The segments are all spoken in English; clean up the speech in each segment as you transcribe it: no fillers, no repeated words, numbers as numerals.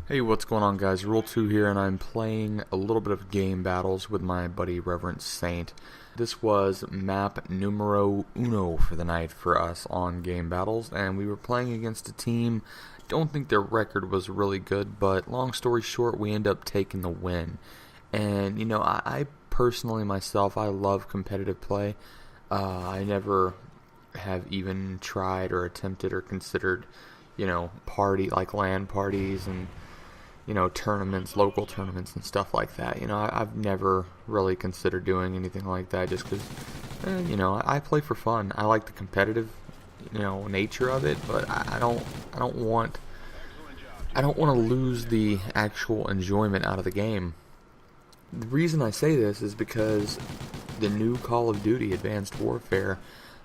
Hey, what's going on, guys? Rule 2 here, and I'm playing a little bit of Gamebattles with my buddy Reverent Saint. This was map numero uno for the night for us on Gamebattles, and we were playing against a team. Don't think their record was really good, but long story short, we end up taking the win. And, I personally myself, I love competitive play. I never have even tried or attempted or considered, like LAN parties and tournaments, local tournaments and stuff like that. I've never really considered doing anything like that just because, I play for fun. I like the competitive, nature of it, but I don't want to lose the actual enjoyment out of the game. The reason I say this is because the new Call of Duty Advanced Warfare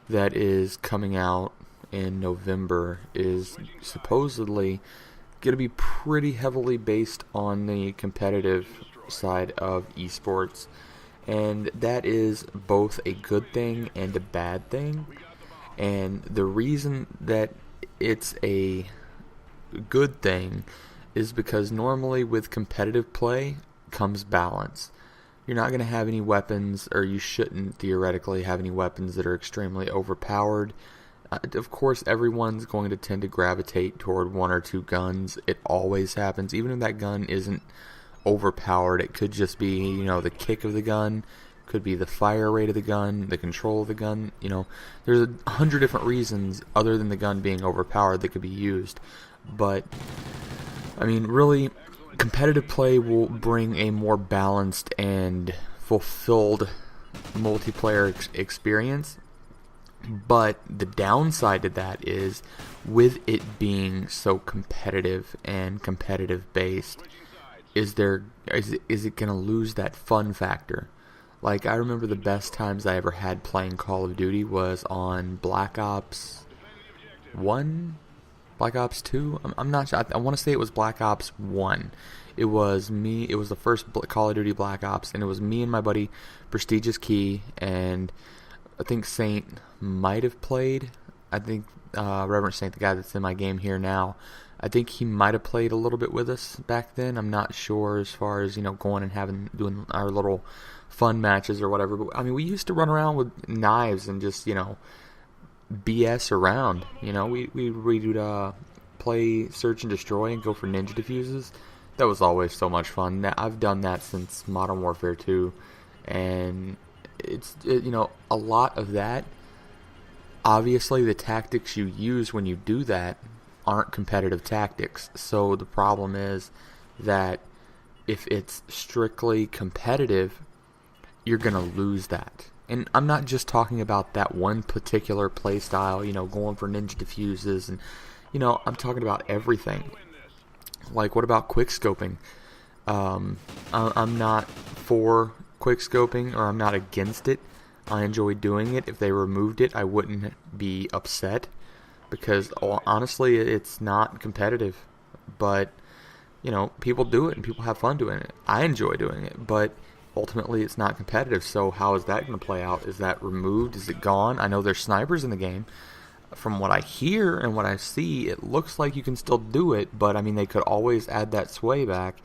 that is coming out in November is supposedly going to be pretty heavily based on the competitive side of eSports, and that is both a good thing and a bad thing. And the reason that it's a good thing is because normally with competitive play comes balance. You're not going to have any weapons, or you shouldn't theoretically have any weapons that are extremely overpowered. Of course, everyone's going to tend to gravitate toward one or two guns. It always happens. Even if that gun isn't overpowered, it could just be, the kick of the gun, could be the fire rate of the gun, the control of the gun. There's 100 different reasons other than the gun being overpowered that could be used. But, really, competitive play will bring a more balanced and fulfilled multiplayer experience. But the downside to that is, with it being so competitive and competitive based, is it going to lose that fun factor? Like, I remember the best times I ever had playing Call of Duty was on Black Ops 1, Black Ops 2. I'm not sure. I want to say it was Black Ops 1. It was the first Call of Duty Black Ops, and it was me and my buddy Prestigious Key, and I think Saint might have played. I think Reverend Saint, the guy that's in my game here now, I think he might have played a little bit with us back then. I'm not sure as far as, going and doing our little fun matches or whatever. But, we used to run around with knives and just, BS around. We would play Search and Destroy and go for ninja diffuses. That was always so much fun. I've done that since Modern Warfare 2, and it's a lot of that. Obviously, the tactics you use when you do that aren't competitive tactics. So the problem is that if it's strictly competitive, you're gonna lose that. And I'm not just talking about that one particular play style, going for ninja diffuses, and I'm talking about everything. Like, what about quick scoping? I'm not for quick scoping, or I'm not against it. I enjoy doing it. If they removed it, I wouldn't be upset, because honestly, it's not competitive. But people do it and people have fun doing it. I enjoy doing it, but ultimately it's not competitive. So how is that going to play out? Is that removed? Is it gone? I know there's snipers in the game. From what I hear and what I see, it looks like you can still do it, but they could always add that sway back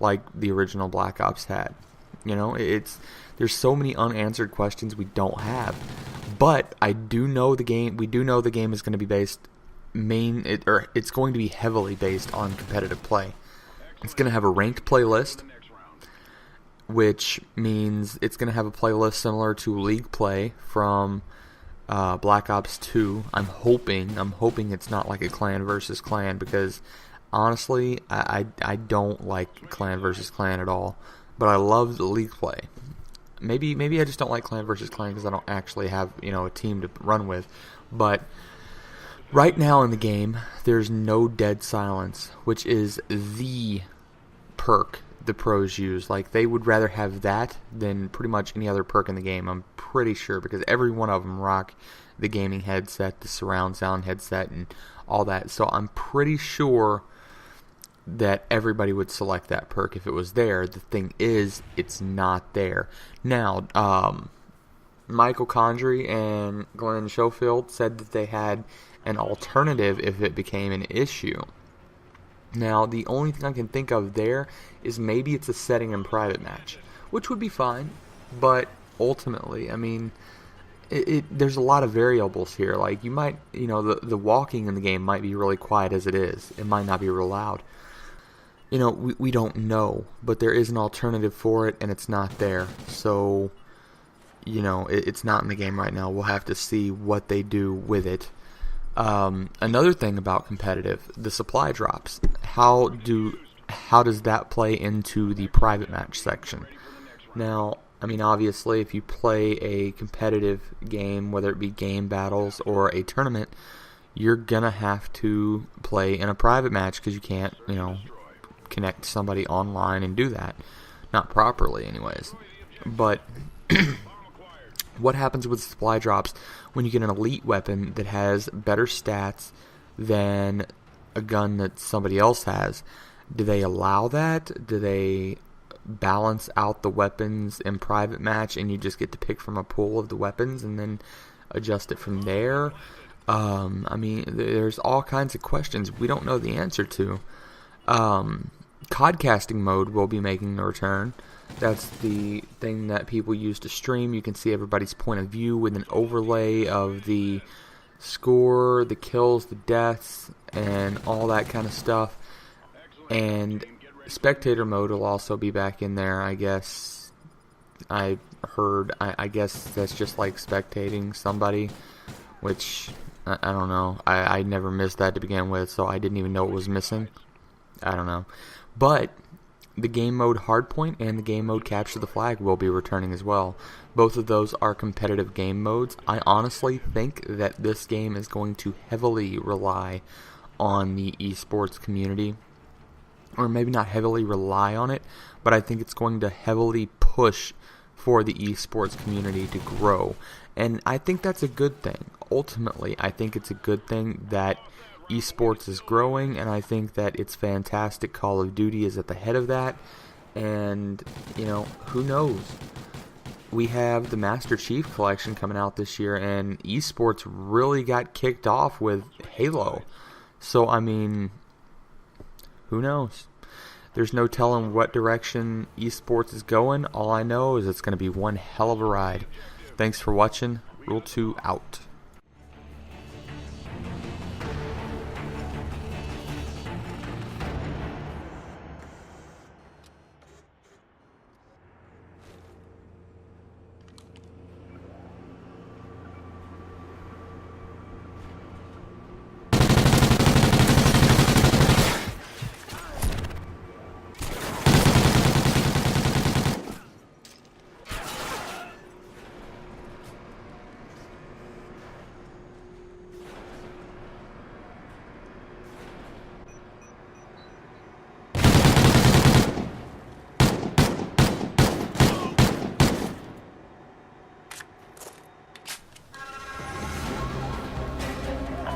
like the original Black Ops had. There's so many unanswered questions we don't have. But I do know the game. We do know the game is going to be based it's going to be heavily based on competitive play. It's going to have a ranked playlist, which means it's going to have a playlist similar to League play from Black Ops 2. I'm hoping it's not like a clan versus clan, because honestly, I don't like clan versus clan at all. But I love the League play. Maybe I just don't like clan versus clan because I don't actually have a team to run with. But right now in the game, there's no dead silence, which is the perk the pros use. Like, they would rather have that than pretty much any other perk in the game, I'm pretty sure, because every one of them rock the gaming headset, the surround sound headset, and all that. So I'm pretty sure that everybody would select that perk if it was there. The thing is, it's not there. Now, Michael Condrey and Glenn Schofield said that they had an alternative if it became an issue. Now, the only thing I can think of there is maybe it's a setting in private match, which would be fine, but ultimately, I mean, there's a lot of variables here. Like, you might, the walking in the game might be really quiet as it is. It might not be real loud. We don't know, but there is an alternative for it, and it's not there. So, it's not in the game right now. We'll have to see what they do with it. Another thing about competitive, the supply drops. How does that play into the private match section? Now, I mean, obviously, if you play a competitive game, whether it be game battles or a tournament, you're gonna have to play in a private match because you can't, connect to somebody online and do that. Not properly, anyways. But what happens with supply drops when you get an elite weapon that has better stats than a gun that somebody else has? Do they allow that? Do they balance out the weapons in private match and you just get to pick from a pool of the weapons and then adjust it from there? I mean, there's all kinds of questions we don't know the answer to. Codcasting mode will be making a return. That's the thing that people use to stream. You can see everybody's point of view with an overlay of the score, the kills, the deaths, and all that kind of stuff. And spectator mode will also be back in there, I guess. I heard, I guess that's just like spectating somebody, which, I don't know. I never missed that to begin with, so I didn't even know it was missing. I don't know. But the game mode Hardpoint and the game mode Capture the Flag will be returning as well. Both of those are competitive game modes. I honestly think that this game is going to heavily rely on the esports community. Or maybe not heavily rely on it, but I think it's going to heavily push for the esports community to grow. And I think that's a good thing. Ultimately, I think it's a good thing that esports is growing, and I think that it's fantastic. Call of Duty is at the head of that, and who knows? We have the Master Chief Collection coming out this year, and esports really got kicked off with Halo. So I mean, who knows? There's no telling what direction esports is going. All I know is it's going to be one hell of a ride. Thanks for watching. Rule 2 out.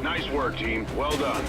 Nice work, team. Well done.